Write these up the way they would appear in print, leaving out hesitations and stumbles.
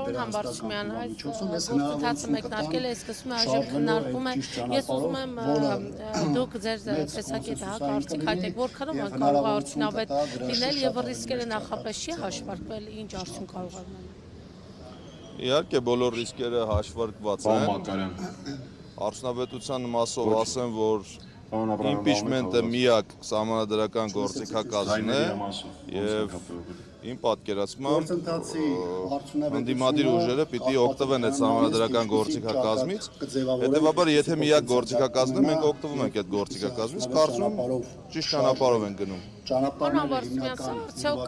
Պարոն Համբարձումյան, այս գործընթացը մեկնարկել է, սկսում է այժմ քննարկվում է։ Ես ուզում եմ դուք ձեր տեսակետը կարծիք հայտնեք, որքանով կարող է արդյունավետ լինել եւ ռիսկերը նախապես չի հաշվարկվել, ինչ արդյունք կարող է ունենալ։ Իհարկե բոլոր ռիսկերը հաշվարկված են։ Արդյունավետության մասով ասեմ, որ impeachment-ը միակ սահմանադրական գործիքակազմն է եւ իմ պատկերացմամբ ընդդիմադիր ուժերը պիտի օգտվեն այդ սահմանադրական գործիքակազմից, հետեւաբար եթե միակ գործիքակազմն է, մենք օգտվում ենք այդ գործիքակազմից, կարծում եմ ճիշտ ճանապարհով են գնում։ Պարոն Համբարձումյան, արդյոք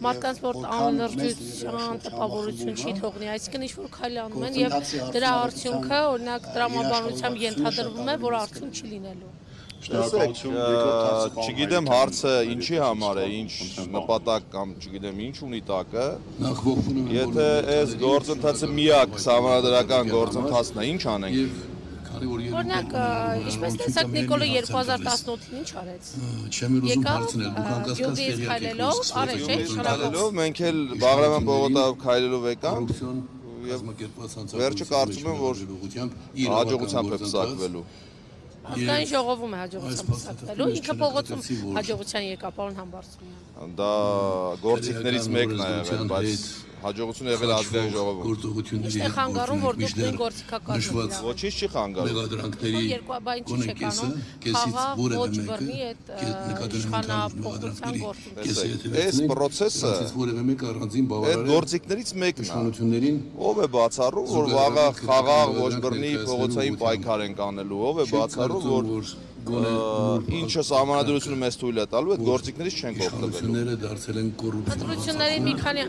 մարդկանց որ անլրջության տպավորություն չի թողնի, այսինքն ինչ-որ քայլ անում են եւ դրա արդյունքը օրինակ տրամաբանությամբ ենթադրվում է, որ արդյունք չի լինելու։ Չգիտեմ հարցը ինչի համար է, ինչ նպատակ կամ չգիտեմ ինչ ունի տակը, եթե այս գործընթացը միակ սահմանադրական գործընթացն է, ինչ անենք։ Օրինակ, ինչպես տեսակ Նիկոլը 2018-ին ինչ արեց։ Եկավ Գյումրիից քայլելով, արեց չէ՞, քայլելով, մենք էլ Բաղրամյան պողոտայով քայլելով եկանք եւ վերջը կարծում եմ, որ հաջողությամբ է փսակվելու։ Ազգային ժողովում է հաջողությամբ փսակվելու, ինքը փողոցում հաջողության եկա, պարոն Համբարձումյան։ Դա գործիքներից մեկն է եղել, բայց հաջողություն եղել ազգային ժողովում։ Ինչ է խանգարում, որ դուք նույն գործիքակազմը։ Ոչինչ չի խանգարում։ Երկու բան չի անում, խաղաղ ոչ բռնի այդ իշխանապողության գործընթացը։ Այս process-ը այդ գործիքներից մեկն է։ Ով է բացառում, որ վաղը խաղաղ ոչ բռնի փողոցային պայքար ենք անելու, ով է բացառում, որ ինչը սահմանադրությունը մեզ թույլ է տալու, այդ գործիքներից չենք օգտվելու։ Ընտրություններին մի քանի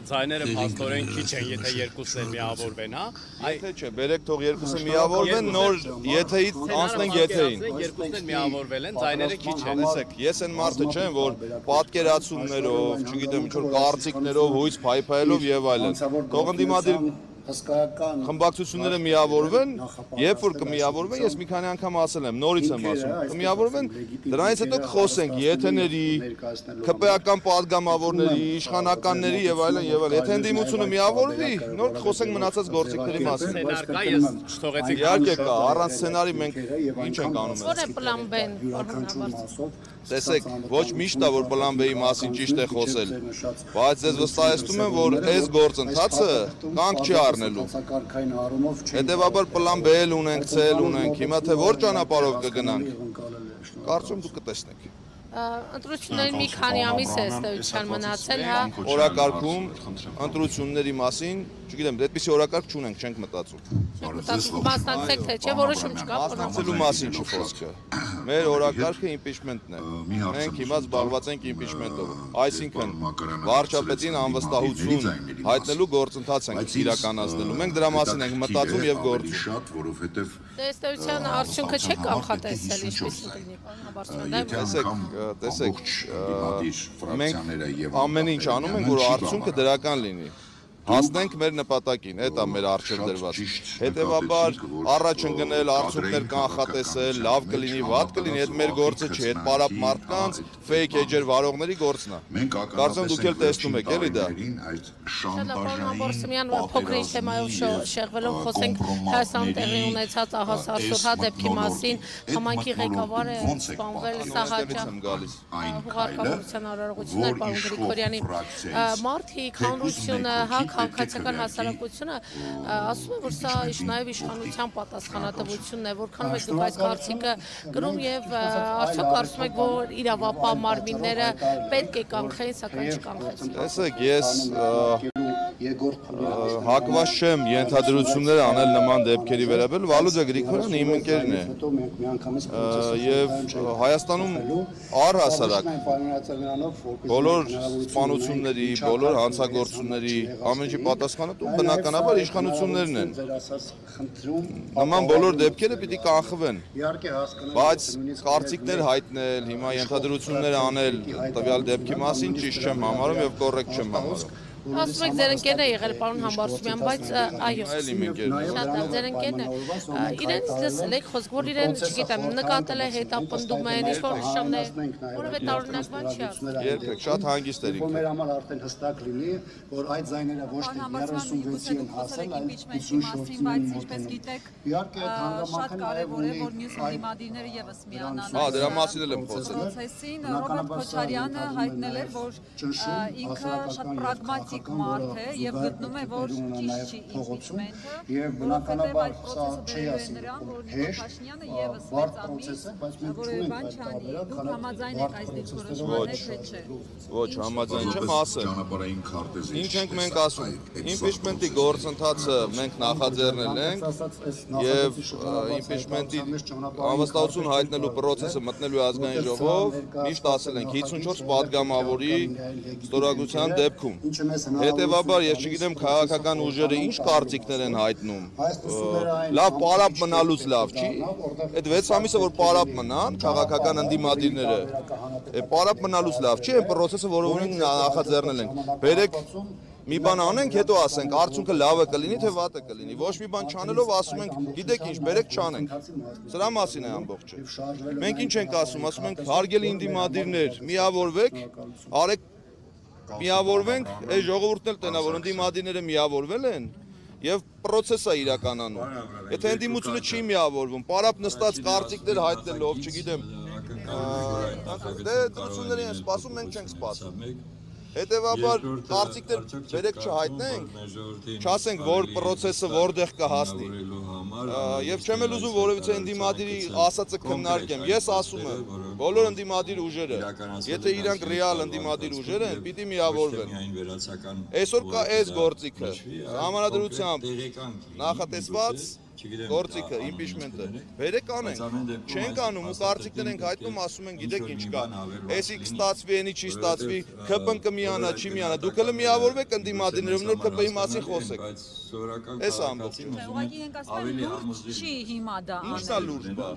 ձայները փաստորեն քիչ են, եթե երկուսն էլ միավորվեն, հա։ Եթե չէ, բերեք թող երկուսը միավորվեն, նոր եթեից անցնենք եթեին։ Երկուսն էլ միավորվել են, ձայները քիչ են։ Տեսեք, ես այն մարդը չեմ, որ պատկերացումներով, չգիտեմ, ինչ-որ կարծիքներով, հույս փայփայելով եւ այլն։ Թող ընդդիմադիր խմբակցությունները միավորվեն, երբ որ կմիավորվեն, ես մի քանի անգամ ասել եմ, նորից եմ ասում, կմիավորվեն, դրանից հետո կխոսենք եթեների, ԿՊ-ական падգամավորների, իշխանականների եւ այլն եւ այլն։ Եթե ընդդիմությունը միավորվի, նոր կխոսենք մնացած գործիքների մասին։ Սցենար կա, ես չթողեցի։ Իհարկե կա, առանց սցենարի մենք ինչ ենք անում։ Ո՞ր է պլան B-ն, պարոն Համբարձումյան։ Տեսեք, ոչ միշտ է, որ պլան B-ի մասին ճիշտ է խոսել, բայց ես վստահեցնում եմ, որ այս գործընթացը կանգ չի առնելու։ Հետևաբար պլան B էլ ունենք, C էլ ունենք, հիմա թե որ ճանապարհով կգնանք, կարծում դուք կտեսնեք։ Ընտրություններին մի քանի ամիս է ըստեյության մնացել, հա։ Օրակարգում ընտրությունների մասին, չգիտեմ, այդպիսի օրակարգ չունենք, չենք մտածում։ Մասնակցեք թե չէ, որոշում չկա։ Մասնակցելու մասին չի խոսքը։ Մեր օրակարգը impeachment-ն է։ Մենք հիմա զբաղված ենք impeachment-ով։ Այսինքն վարչապետին անվստահություն հայտնելու գործընթաց ենք իրականացնելու։ Մենք դրա մասին ենք մտածում եւ գործում։ Ըստեյության արդյունքը չեք կանխատեսել, ինչպես կլինի, պարոն Համբարձումյան։ Տեսեք, մենք ամեն ինչ անում ենք, որ արդյունքը դրական լինի։ Հասնենք մեր նպատակին, դա մեր առջև դրված։ Հետևաբար առաջ ընկնել, արդյունքներ կանխատեսել, լավ կլինի, վատ կլինի, այդ մեր գործը չի, այդ պարապ մարդկանց, fake էջեր վարողների գործն է։ Կարծում դուք էլ տեսնում եք, էլի դա։ Պարոն Համբարձումյան, փոքր-ինչ թեմայով շեղվելով խոսենք Հայաստանում տեղի ունեցած ահասարսուռհա դեպքի մասին, համայնքի ղեկավարը սպանվել Սահաճա հուղարկավորության արարողություններ պարոն Գրիգորյանի մարդիկ, հանրությունը, հա քաղաքացիական հասարակությունը ասում է, որ սա նաև իշխանության պատասխանատվությունն է, որքանով եք դուք այս կարծիքը կրում եւ արդյոք կարծում եք, որ իրավապահ մարմինները պետք է կանխեն, սակայն չկանխեցին։ Տեսեք, ես հակված չեմ ենթադրություններ անել նման դեպքերի վերաբերյալ, Վալուդա Գրիգորյանը իմ ընկերն է։ Եվ Հայաստանում առհասարակ բոլոր սպանությունների, բոլոր հանցագործությունների ամեն ինչի պատասխանատու բնականաբար իշխանություններն են։ Նման բոլոր դեպքերը պիտի կանխվեն։ Բայց կարծիքներ հայտնել, հիմա ենթադրություններ անել տվյալ դեպքի մասին ճիշտ չեմ համարում եւ կոռեկտ չեմ համարում։ Ասում եք ձեր ընկերն է եղել պարոն Համբարձումյան, բայց այո։ Այլ իմ ընկերն է։ Շատ լավ, ձեր ընկերն է։ Իրենց լսել եք խոսք, որ իրեն, չգիտեմ, նկատել է հետապնդում են, ինչ-որ նշաններ, որևէ տարօրինակ բան չի ասում։ Երբեք շատ հանգիստ էր Որ մեր ինքը։ համար արդեն հստակ լինի, որ այդ ձայները ոչ թե 36-ի են հասել, այլ 57-ին են մոտենում։ Իհարկե այդ հանգամանքը շատ կարևոր է, որ մյուս ընդդիմադիրները եւս միանան։ Դրա մասին էլ եմ խոսել։ Պրոցեսին Ռոբերտ Քոչարյանը հայտնել էր, որ ինքը շատ պրագմատիկ մարդ է եւ գտնում է, որ ճիշտ չի իմպիչմենթը, եւ բնականաբար սա չի ասի նրան, որ հեշտ Փաշինյանը եւս բարդ process է, բայց մենք որևէ չունենք բան այդ չանի։ տարբերակ, Դուք համաձայն եք այս դիրքորոշումները, թե չէ։ Ոչ, համաձայն չեմ ասել։ ճանապարհային քարտեզի Ինչ ենք մենք ասում։ Իմպիչմենտի գործընթացը մենք նախաձեռնել ենք եւ իմպիչմենտի անվստահություն հայտնելու process-ը մտնելու ազգային ժողով միշտ ասել ենք 54 падգամավորի ստորագրության դեպքում։ Հետևաբար ես չգիտեմ քաղաքական ուժերը ինչ կարծիքներ են հայտնում։ Լավ պարապ մնալուց լավ չի։ Այդ 6 ամիսը որ պարապ մնան քաղաքական ընդդիմադիրները, պարապ մնալուց լավ չի, այն process-ը որը ունենք նախաձեռնել ենք։ Բերեք մի բան անենք, հետո ասենք արդյունքը լավը կլինի թե վատը կլինի։ Ոչ մի բան չանելով ասում ենք, գիտեք ինչ, բերեք չանենք։ Սրա մասին է ամբողջը։ Մենք ինչ ենք ասում ենք հարգելի ընդդիմադիրներ, միավորվեք, արեք միավորվենք, այս ժողովուրդն էլ տենա, որ ընդդիմադիրները միավորվել են եւ process-ը իրականանում։ Եթե ընդդիմությունը չի միավորվում, պարապ նստած կարծիքներ հայտնելով, չգիտեմ, դե դրությունների են սպասում, մենք չենք սպասում։ Հետևաբար կարծիքներ բերեք չհայտնենք, չասենք, որ process-ը որտեղ կհասնի։ Եվ չեմ էլ ուզում որևիցե ընդդիմադիրի ասածը քննարկեմ։ Ես ասում եմ, բոլոր ընդդիմադիր ուժերը, եթե իրանք ռեալ ընդդիմադիր ուժեր են, պիտի միավորվեն։ Այսօր կա այս գործիքը, համանadrությամբ նախատեսված գործիքը, իմպիչմենտը, բերեք անենք, չենք անում ու կարծիքներ ենք հայտնում, ասում են գիտեք ինչ կա, էսի կստացվի, ենի չի ստացվի, ԿՊ-ն կմիանա, չի միանա, դուք էլ միավորվեք ընդդիմադիրներով, նոր ԿՊ-ի մասին խոսեք, այս ամբողջը։ Ուղղակի ենք ասում, լուրջ չի հիմա դա Ինչն է լուրջ բա,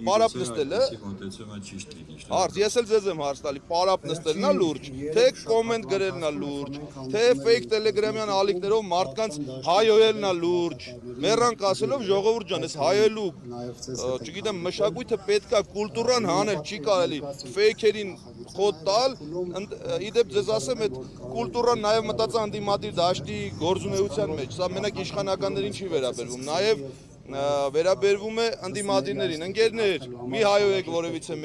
պարապ նստելը, հարց, ես էլ ձեզ եմ հարց տալի, պարապ նստելն է լուրջ, թե կոմենտ գրելն է լուրջ, թե ֆեյք տելեգրամյան ալիքներով մարդկանց հայոյելն է լուրջ, մեռանք ասելով ժողովուրդ ջան, ես հայելու, չգիտեմ, մշակույթը պետք է կուլտուրան հանել, չի կարելի ֆեյքերին խոտ տալ, իդեպ ձեզ ասեմ, այդ կուլտուրան նաև մտածա ընդդիմադիր դաշտի գործունեության մեջ, սա մենակ իշխանականներին չի վերաբերվում, նաև վերաբերվում է ընդդիմադիրներին, ընկերներ, մի հայոյեք որևիցե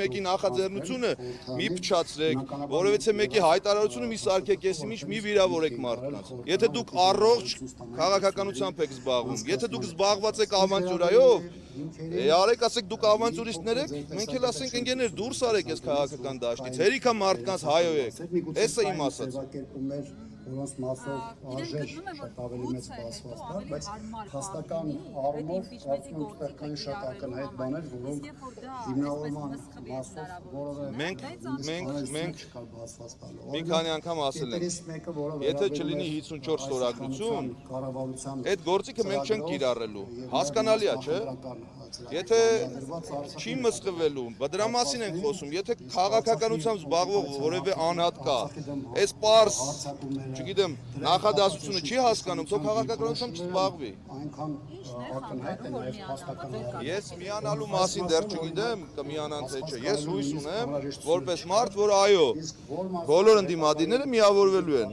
մեկի նախաձեռնությունը մի փչացրեք, որևիցե մեկի հայտարարությունը մի սարքեք, եսի ինչ մի վիրավորեք մարդկանց։ Եթե դուք առողջ քաղաքականությամբ եք զբաղվում, եթե դուք զբաղված եք ավանտյուրայով, արեք ասեք դուք ավանտյուրիստներ եք, մենք էլ ասենք ընկերներ դուրս արեք այս քաղաքական դաշտից, հերիքա մարդկանց հայոյեք, էս է իմ ասած։ Որոնց մասով արժեր շատ ավելի մեծ բացված կար, բայց հաստական առումով կարծում եմ այդտեղ կան շատ ակնհայտ բաներ, որոնք հիմնավորման մասով որևէ մենք մի քանի անգամ ասել ենք, եթե չլինի 54 ստորագրություն, այդ գործիքը մենք չենք կիրառելու, հասկանալի է, չէ՞։ Եթե չի մսխվելու, դրա մասին ենք խոսում, եթե քաղաքականությամբ զբաղվող որևէ անհատ կա, այս պարզ, չգիտեմ, նախադասությունը չի հասկանում, թող քաղաքականությամբ չզբաղվի։ այնքան ակնհայտ է նաև հաստատական։ Ես միանալու մասին դեռ չգիտեմ, կմիանան թե չէ։ Ես հույս ունեմ, որպես մարդ, որ այո, բոլոր ընդդիմադիրները միավորվելու են։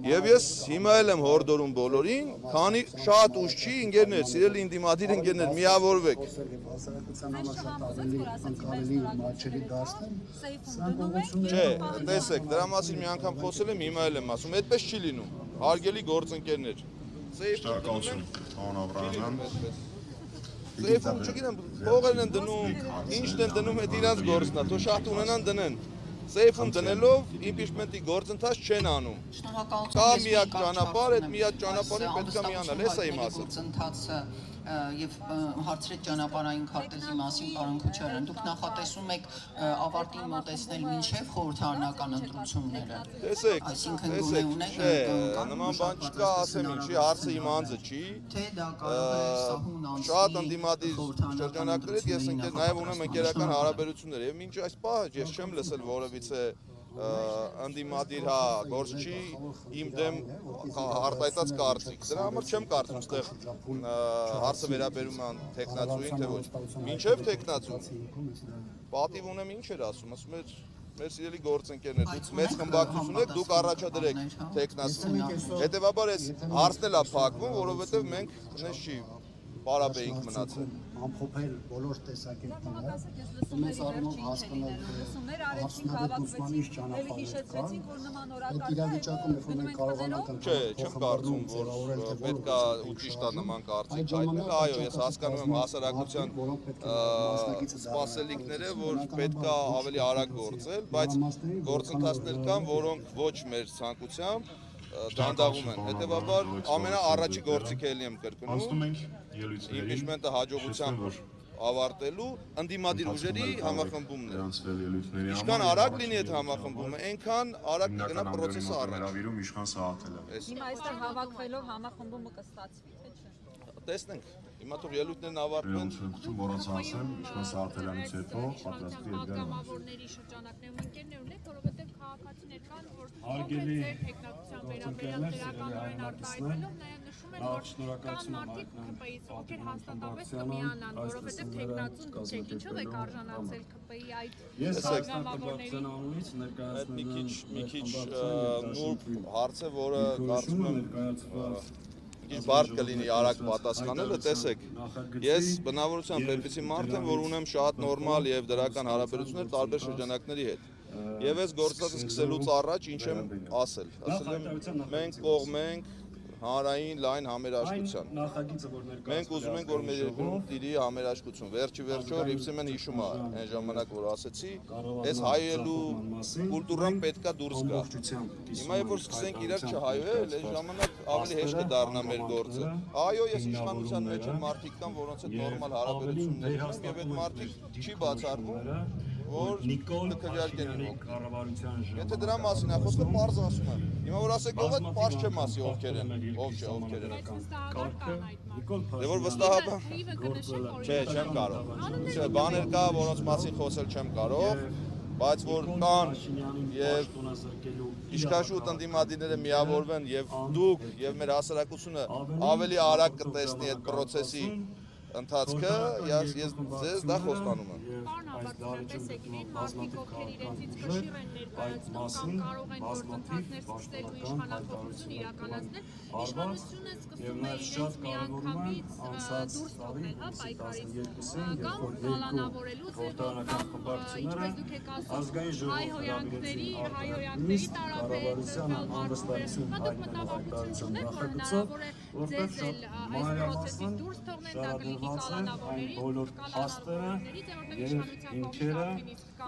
Եվ ես հիմա էլ եմ հորդորում բոլորին, քանի շատ ուշ չի, ընկերներ, սիրելի ընդդիմադիր ընկերներ, միավորվեք։ Չէ, տեսեք, դրա մասին մի անգամ խոսել եմ, հիմա էլ եմ ասում, այդպես չի լինում, հարգելի գործընկերներ։ Շնորհակալություն, պարոն Աբրահամյան։ Սեյֆում չգիտեմ, փողերն են դնում, ինչն են դնում, այդ իրանց գործն է, թող շատ ունենան դնեն։ Սեյֆում դնելով իմպիչմենտի գործընթաց չեն անում։ Կա միակ ճանապարհ, այդ միակ ճանապարհին պետք է միանալ, էս է իմ ասածը։ Եվ հարցրեց ճանապարհային քարտեզի մասին պարոն Քոչարյան, դուք նախատեսում եք ավարտին մոտեցնել մինչև խորհրդարանական ընտրությունները։ Տեսեք, Այսինքն գումե ունեք նման բան չկա, ասեմ ինչի, հարցը իմ անձը չի։ Թե դա կարող է սահուն անցնել։ Շատ ընդդիմադիր շրջանակներ հետ ես նաև ունեմ ընկերական հարաբերություններ եւ մինչ այս պահը ես չեմ լսել որևիցե ընդդիմադիր հա գործ չի իմ դեմ արտահայտած կարծիք։ Դրա համար չեմ կարծում այստեղ հարցը վերաբերում է տեխնացուին թե ոչ։ Մինչև տեխնացուն պատիվ ունեմ ինչ էր ասում, ասում էր մեր սիրելի գործընկերներ, դուք մեծ խմբակցություն եք, դուք առաջադրեք տեխնացուն։ Հետևաբար այս հարցն էլ է փակվում, որովհետև մենք նես չի պարապեինք մնացել։ Ամփոփել բոլոր տեսակետները, մեծ առումով հասկանալ հարցնադեպուսմանիշ ճանապարհը կա, այդ իրավիճակում երբ մենք կարողանանք Չէ, չեմ կարծում, որ պետք է ու ճիշտ է նման կարծիք հայտնել, այո, ես հասկանում եմ հասարակության սպասելիքները, որ պետք է ավելի արագ գործել, բայց գործընթացներ կան, որոնք ոչ մեր ցանկությամբ դանդաղում են։ Հետևաբար ամենաառաջի գործիքը էլի եմ կրկնում, իմպիչմենտը հաջողությամբ ավարտելու ընդդիմադիր ուժերի համախմբումն է։ Ինչքան արագ լինի այդ համախմբումը, այնքան արագ կգնա պրոցեսը առաջ։ Հիմա այստեղ հավաքվելով համախմբումը կստացվի, թե չէ։ Տեսնենք, հիմա թող ելույթներն ավարտվեն։ Պատգամավորների շրջանակներում ընկերներ ունեք, որովհետև քաղաքացիներ կան, որ Հարգելի ձեր տեխնիկության վերաբերյալ դրականորեն արտահայտվելով նաև նշում են, որ կան մարդիկ ԿՊԻ-ից, ովքեր հաստատապես կմիանան, որովհետև տեխնացուն դուք եք, ինչով եք արժանացել ԿՊԻ-ի այդ պատգամավորների։ Մի քիչ նուրբ հարց է, որը կարծում եմ Ինչ բարդ կլինի արագ պատասխանելը, տեսեք, ես բնավորությամբ այնպիսի մարդ եմ, որ ունեմ շատ նորմալ եւ դրական հարաբերություններ տարբեր շրջանակների հետ։ Եվ այս գործածը սկսելուց առաջ ինչ եմ ասել։ Ասել եմ մենք կողմենք հանրային լայն համերաշխության։ Մենք ուզում ենք, որ մեր երկրում տիրի համերաշխություն։ Վերջի վերջո Ռիվսիմեն հիշում է այն ժամանակ, որ ասեցի, այս հայելու կուլտուրան պետքա դուրս գա։ Հիմա երբ որ սկսենք իրար չհայվել, այս ժամանակ ավելի հեշտ կդառնա մեր գործը։ Այո, ես իշխանության մեջ եմ, մարդիկ կան, որոնց հետ նորմալ հարաբերություններ ունեմ, եւ այդ մարդիկ չի բացառվում, որ քրյարկեն իրոք։ Եթե դրա մասին է խոսքը, պարզ ասում եմ։ Հիմա որ ասեք ով է, պարզ չեմ ասի ովքեր են, ով չէ, ովքեր են։ Դե որ վստահաբար Չէ, չեմ կարող։ Չէ, բաներ կա, որոնց մասին խոսել չեմ կարող, բայց որ կան եւ իշխանշուտ ընդդիմադիրները միավորվեն եւ դուք եւ մեր հասարակությունը ավելի արագ կտեսնի այդ process-ի ընթացքը, ես ձեզ դա խոստանում եմ։ Տեսեք, իրեն մարդիկ, ովքեր իրենցից կշիռ են ներկայացնում կամ կարող են գործընթացներ սկսել ու իշխանափոխություն իրականացնել, իշխանությունը սկսում է իրենց միանգամից դուրս թողնել, հա, պայքարից, կամ կալանավորելու ձևով, կամ ինչպես դուք եք ասում, հայհոյանքների տարաբեր կալվարվում։ Հա, դուք մտավախություն ունեք, որ հնարավոր է ձեզ էլ այս պրոցեսից դուրս թողնել, դա կլինի կալանավորների,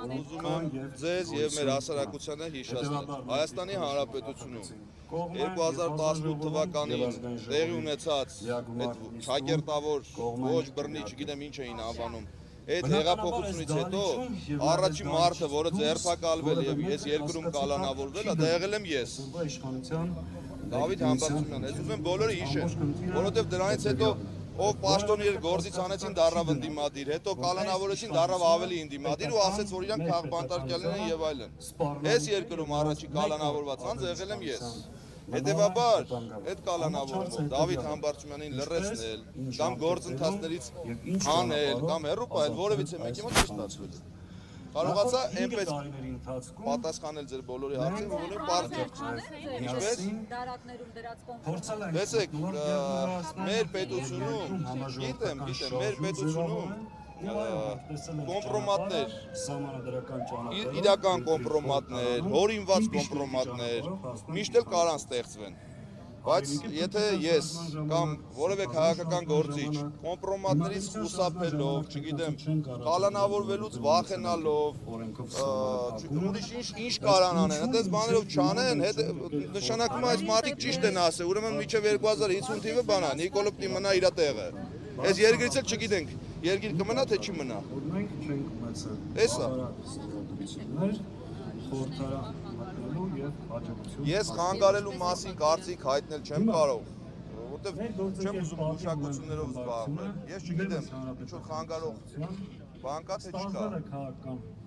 Ուզում եմ ձեզ եւ մեր հասարակությանը հիշեցնել։ Հայաստանի Հանրապետությունում 2018 թվականին տեղի ունեցած այդ ճակերտավոր ոչ բռնի, չգիտեմ ինչ էին անվանում, այդ հեղափոխությունից հետո առաջին մարդը, որը ձերբակալվել եւ ես երկրում կալանավորվել, դա եղել եմ ես։ Դավիթ Համբարձումյան, ես ուզում եմ բոլորը հիշեն, որովհետեւ դրանից հետո ով պաշտոններ գործից անեցին դառավ ընդդիմադիր, հետո կալանավորեցին դառավ ավելի ընդդիմադիր ու ասեց, որ իրանք քաղբանտարկյալներ են եւ այլն։ Այս երկրում առաջի կալանավորված անձը եղել եմ ես։ Հետևաբար, այդ կալանավորումով Դավիթ Համբարձումյանին լռեցնել, կամ գործընթացներից հանել, կամ հեռու պահել, որևիցե մեկի մոտ չի ստացվել։ Կարողացա այնպես պատասխանել ձեր բոլորի հարցին, որ պարզ է։ Ինչպես դարակներում դրած կոնֆորմացիա։ Տեսեք, մեր պետությունում, գիտեմ, մեր պետությունում կոմպրոմատներ, իրական կոմպրոմատներ, հորինված կոմպրոմատներ միշտ էլ կարան ստեղծվեն։ Բայց եթե ես կամ որևէ քաղաքական գործիչ կոմպրոմատներից խուսափելով, չգիտեմ, կալանավորվելուց վախենալով, ուրիշ ինչ կարան անեն, այդպես բաներով չանեն, նշանակում է այս մարդիկ ճիշտ են ասել, ուրեմն մինչև 2050 թիվը բանա, Նիկոլը պիտի մնա իր տեղը։ Այս երկրից էլ չգիտենք, երկիր կմնա թե չի մնա։ Էսա։ Ես խանգարելու մասին կարծիք հայտնել չեմ կարող, որովհետև չեմ ուզում գուշակություններով զբաղվել։ Ես չգիտեմ, ինչ որ խանգարող բանկա թե չկա։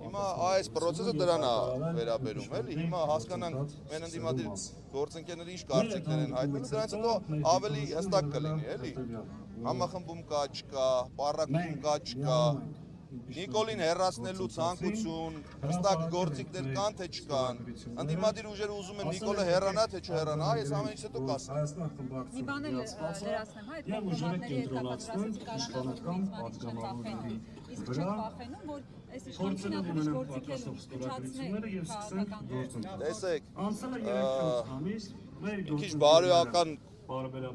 Հիմա այս process-ը դրան է վերաբերում, էլի։ Հիմա հասկանանք մեն ընդդիմադիր գործընկերները ինչ կարծիքներ են հայտնել, դրանից հետո ավելի հստակ կլինի, էլի։ Համախմբում կա, չկա, պառակում կա, չկա։ Նիկոլին հեռացնելու ցանկություն, հստակ գործիքներ կան թե չկան։ Ընդդիմադիր ուժերը ուզում են Նիկոլը հեռանա թե չհեռանա, այս ամենից հետո կասեմ։ Մի բան էլ լրացնեմ, հա, այդ կողմնակների հետապատասխանատվության իշխանական պատգամավորների վրա փոխենում, որ այս իշխանությունը ավելի գործիքեր իջացնել։ Տեսեք, քիչ բարոյական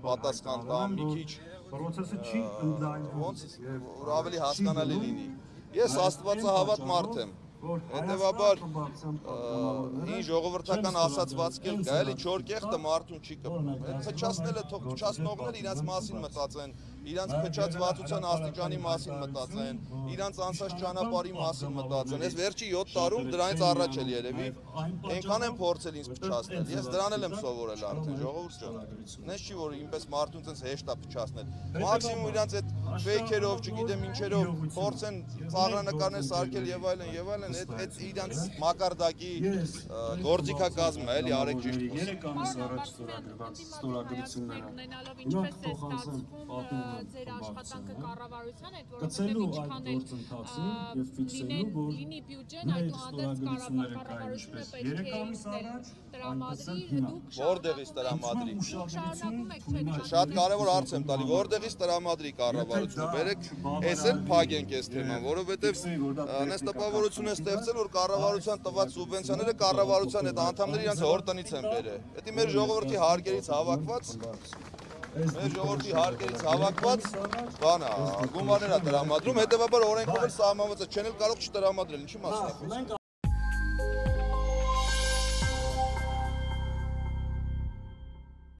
պատասխան տամ, մի քիչ ոնց որ ավելի հասկանալի լինի։ Ես աստվածահավատ մարդ եմ, հետևաբար ինչ ժողովրդական ասացվածք էլ կա, էլի չոր կեղտը մարդուն չի կպնում։ Այդ փչացնելը թող փչացնողները իրանց մասին մտածեն, իրանց փչացվածության աստիճանի մասին մտածեն, իրանց անցած ճանապարհի մասին մտածեն։ Ես վերջի 7 տարում դրանից առաջ էլ երևի այնքան եմ փորձել ինձ փչացնել։ Ես դրան էլ եմ սովորել արդեն, ժողովուրդ ջան։ Նես չի որ ինպես մարդուն ցենց հեշտ է փչացնել։ Մաքսիմում իրանց այդ ֆեյքերով, չգիտեմ ինչերով փորձեն ծաղրանկարներ սարքել եւ այլն, այդ իրանց մակարդակի գործիքակազմը էլի արեք ճիշտ խոսք։ 3 ամիս առաջ ստորագրված ստորագրությունները ունենալով ինչպես է ստացվում ձեր աշխատանքը կառավարության հետ, որովհետեւ ինչքան եւ ֆիքսելու, որ լինի բյուջեն, այդուհանդերձ կառավարությունը պետք է տրամադրի, դուք որտեղից տրամադրի։ շարունակում եք թե Շատ կարևոր հարց եմ տալի, որտեղից տրամադրի կառավարությունը։ Բերեք, էս էլ փագենք այս թեման, որովհետեւ նես տպավորություն է ստեղծել, որ կառավարության տված սուբվենցիաները կառավարության այդ անդամները իրենց հոր տնից են բերել։ Դա մեր ժողովրդի հարգերից հավաքված բան է, գումարներ է տրամադրում, հետևաբար օրենքով էլ սահմանված է, չեն էլ կարող չտրամադրել, ինչի մասն է։ Մենք